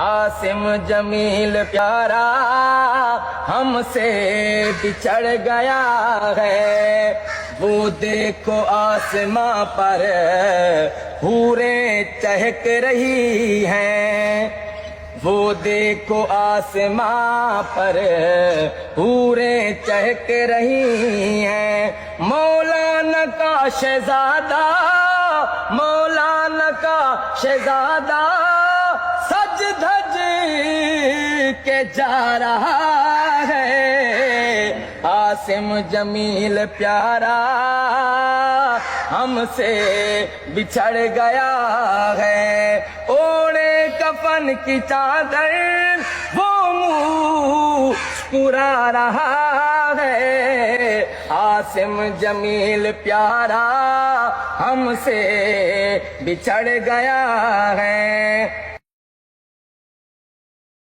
عاصم جمیل پیارا ہم سے بچھڑ گیا ہے، وہ دیکھو آسماں پر حوریں چہک رہی ہیں، وہ دیکھو آسماں پر حوریں چہک رہی ہیں، مولانا کا شہزادہ، مولانا کا شہزادہ سج دھج کے جا رہا ہے، عاصم جمیل پیارا ہم سے بچھڑ گیا ہے، اوڑے کفن کی چادر وہ مسکرا رہا ہے، عاصم جمیل پیارا ہم سے بچھڑ گیا ہے۔